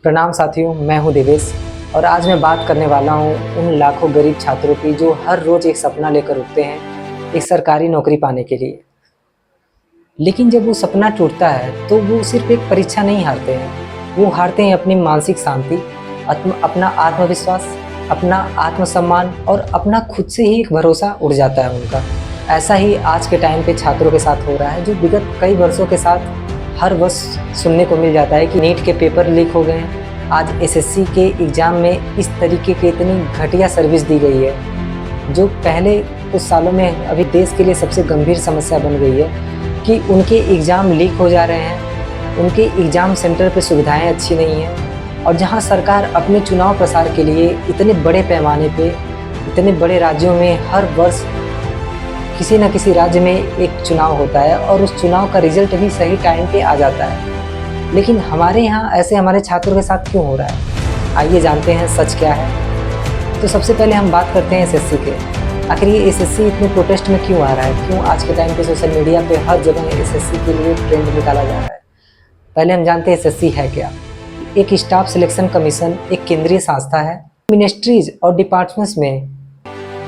प्रणाम साथियों, मैं हूं देवेश और आज मैं बात करने वाला हूं उन लाखों गरीब छात्रों की जो हर रोज़ एक सपना लेकर उठते हैं एक सरकारी नौकरी पाने के लिए। लेकिन जब वो सपना टूटता है तो वो सिर्फ एक परीक्षा नहीं हारते हैं, वो हारते हैं अपनी मानसिक शांति, अपना आत्मविश्वास, अपना आत्मसम्मान और अपना खुद से ही एक भरोसा उड़ जाता है उनका। ऐसा ही आज के टाइम पे छात्रों के साथ हो रहा है, जो विगत कई वर्षों के साथ हर वर्ष सुनने को मिल जाता है कि नीट के पेपर लीक हो गए हैं। आज एसएससी के एग्ज़ाम में इस तरीके की इतनी घटिया सर्विस दी गई है, जो पहले कुछ सालों में अभी देश के लिए सबसे गंभीर समस्या बन गई है कि उनके एग्ज़ाम लीक हो जा रहे हैं, उनके एग्ज़ाम सेंटर पे सुविधाएं अच्छी नहीं हैं। और जहां सरकार अपने चुनाव प्रसार के लिए इतने बड़े पैमाने पे इतने बड़े राज्यों में हर वर्ष किसी न किसी राज्य में एक चुनाव होता है और उस चुनाव का रिजल्ट भी सही टाइम पे आ जाता है, लेकिन हमारे यहाँ ऐसे हमारे छात्रों के साथ क्यों हो रहा है? आइए जानते हैं सच क्या है। तो सबसे पहले हम बात करते हैं एसएससी के। आखिर ये एसएससी इतने प्रोटेस्ट में क्यों आ रहा है? क्यों आज के टाइम पे सोशल मीडिया पे हर जगह एसएससी के लिए ट्रेंड निकाला जा रहा है? पहले हम जानते हैं एसएससी है क्या। एक स्टाफ सिलेक्शन कमीशन एक केंद्रीय संस्था है, मिनिस्ट्रीज और डिपार्टमेंट्स में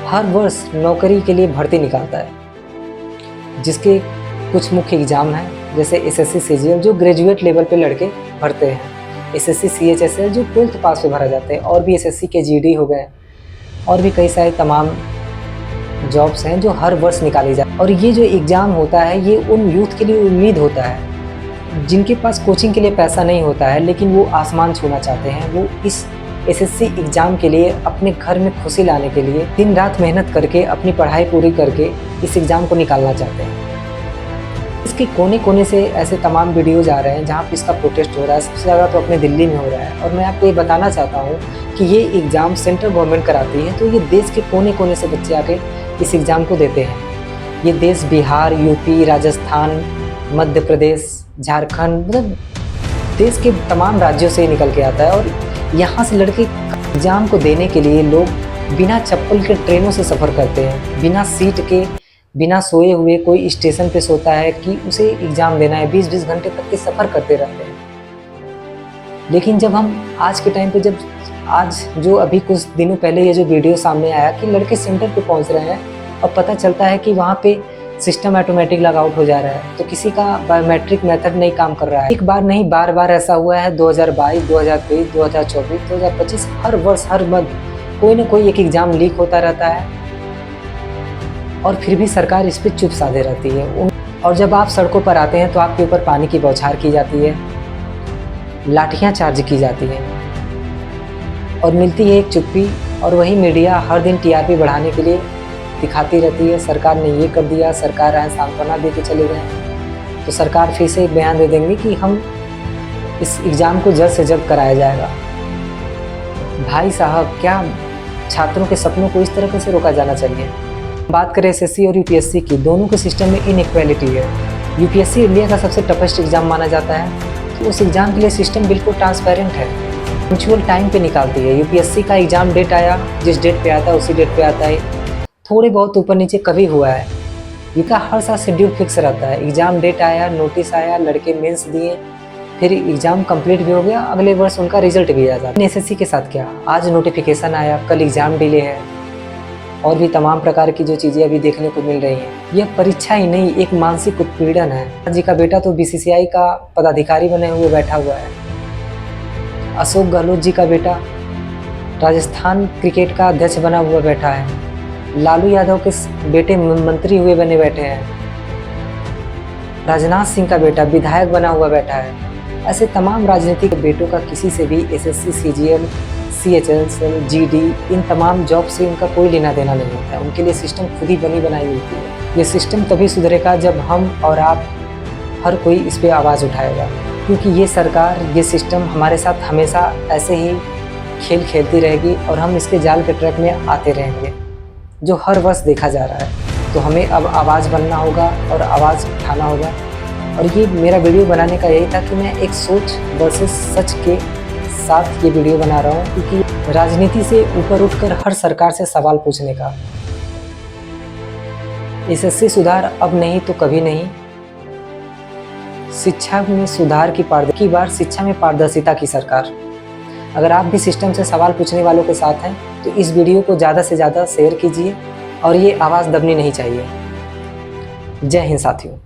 हर वर्ष नौकरी के लिए भर्ती निकालता है, जिसके कुछ मुख्य एग्जाम हैं, जैसे एसएससी सीजीएल जो ग्रेजुएट लेवल पे लड़के भरते हैं, एसएससी सीएचएसएल जो 12th पास पे भरा जाते हैं, और भी एसएससी के जीडी हो गए, और भी कई सारे तमाम जॉब्स हैं जो हर वर्ष निकाली जाती। और ये जो एग्ज़ाम होता है ये उन यूथ के लिए उम्मीद होता है जिनके पास कोचिंग के लिए पैसा नहीं होता है, लेकिन वो आसमान छूना चाहते हैं। वो इस एसएससी एग्ज़ाम के लिए अपने घर में खुशी लाने के लिए दिन रात मेहनत करके अपनी पढ़ाई पूरी करके इस एग्ज़ाम को निकालना चाहते हैं। इसके कोने कोने से ऐसे तमाम वीडियोज़ आ रहे हैं जहाँ पे इसका प्रोटेस्ट हो रहा है। सबसे ज़्यादा तो अपने दिल्ली में हो रहा है, और मैं आपको ये बताना चाहता हूँ कि ये एग्ज़ाम सेंट्रल गवर्नमेंट कराती है, तो ये देश के कोने कोने से बच्चे आके इस एग्ज़ाम को देते हैं। ये देश बिहार, यूपी, राजस्थान, मध्य प्रदेश, झारखंड, मतलब देश के तमाम राज्यों से निकल के आता है। और यहाँ से लड़के एग्ज़ाम को देने के लिए लोग बिना चप्पल के ट्रेनों से सफ़र करते हैं, बिना सीट के, बिना सोए हुए। कोई स्टेशन पे सोता है कि उसे एग्ज़ाम देना है, 20-20 घंटे तक के सफ़र करते रहते हैं। लेकिन जब हम आज के टाइम पे जब आज जो अभी कुछ दिनों पहले ये जो वीडियो सामने आया कि लड़के सेंटर पे पहुँच रहे हैं और पता चलता है कि वहाँ पे सिस्टम ऑटोमेटिक लॉग आउट हो जा रहा है, तो किसी का बायोमेट्रिक मेथड नहीं काम कर रहा है। एक बार नहीं, बार बार ऐसा हुआ है। 2022, 2023, 2024, 2025 हर वर्ष हर मंथ कोई ना कोई एक एग्ज़ाम लीक होता रहता है, और फिर भी सरकार इस पर चुप साधे रहती है। और जब आप सड़कों पर आते हैं तो आपके ऊपर पानी की बौछार की जाती है, लाठियाँ चार्ज की जाती हैं, और मिलती है एक चुप्पी। और वही मीडिया हर दिन टीआरपी बढ़ाने के लिए दिखाती रहती है, सरकार ने ये कर दिया, सरकार आए सांत्वना दे के चले गए। तो सरकार फिर से एक बयान दे देंगे कि हम इस एग्ज़ाम को जल्द से जल्द कराया जाएगा। भाई साहब, क्या छात्रों के सपनों को इस तरीके से रोका जाना चाहिए? बात करें एसएससी और यूपीएससी की, दोनों के सिस्टम में इनइक्वालिटी है। यूपीएससी इंडिया का सबसे टफेस्ट एग्ज़ाम माना जाता है, तो उस एग्ज़ाम के लिए सिस्टम बिल्कुल ट्रांसपेरेंट है, पंक्चुअल टाइम पे निकालती है। यूपीएससी का एग्ज़ाम डेट आया, जिस डेट पे आता है उसी डेट पे आता है। थोड़े बहुत ऊपर नीचे कभी हुआ है, इनका हर साल शेड्यूल फिक्स रहता है। एग्ज़ाम डेट आया, नोटिस आया, लड़के मेंस दिए, फिर एग्ज़ाम कंप्लीट भी हो गया, अगले वर्ष उनका रिजल्ट भी आ जाता है। एसएससी के साथ क्या, आज नोटिफिकेशन आया, कल एग्ज़ाम डिले है, और भी तमाम प्रकार की जो चीज़ें अभी देखने को मिल रही हैं। यह परीक्षा ही नहीं, एक मानसिक उत्पीड़न है। जी का बेटा तो बीसीसीआई का पदाधिकारी बने हुए बैठा हुआ है। अशोक गहलोत जी का बेटा राजस्थान क्रिकेट का अध्यक्ष बना हुआ बैठा है। लालू यादव के बेटे मंत्री हुए बने बैठे हैं। राजनाथ सिंह का बेटा विधायक बना हुआ बैठा है। ऐसे तमाम राजनीतिक बेटों का किसी से भी एसएससी, सीजीएल, सीएचएसएल, जीडी, इन तमाम जॉब से उनका कोई लेना देना नहीं होता है। उनके लिए सिस्टम खुद ही बनी बनाई होती है। ये सिस्टम तभी सुधरेगा जब हम और आप हर कोई इस पर आवाज़ उठाएगा, क्योंकि ये सरकार, ये सिस्टम हमारे साथ हमेशा ऐसे ही खेल खेलती रहेगी और हम इसके जाल के ट्रैक में आते रहेंगे, जो हर वर्ष देखा जा रहा है। तो हमें अब आवाज़ बनना होगा और आवाज़ उठाना होगा। और ये मेरा वीडियो बनाने का यही था कि मैं एक सोच वर्सेस सच के साथ ये वीडियो बना रहा हूँ, क्योंकि राजनीति से ऊपर उठकर हर सरकार से सवाल पूछने का। एसएससी सुधार अब नहीं तो कभी नहीं। शिक्षा में सुधार की बार शिक्षा में पारदर्शिता की सरकार। अगर आप भी सिस्टम से सवाल पूछने वालों के साथ हैं तो इस वीडियो को ज़्यादा से ज़्यादा शेयर कीजिए और ये आवाज़ दबनी नहीं चाहिए। जय हिंद साथियों।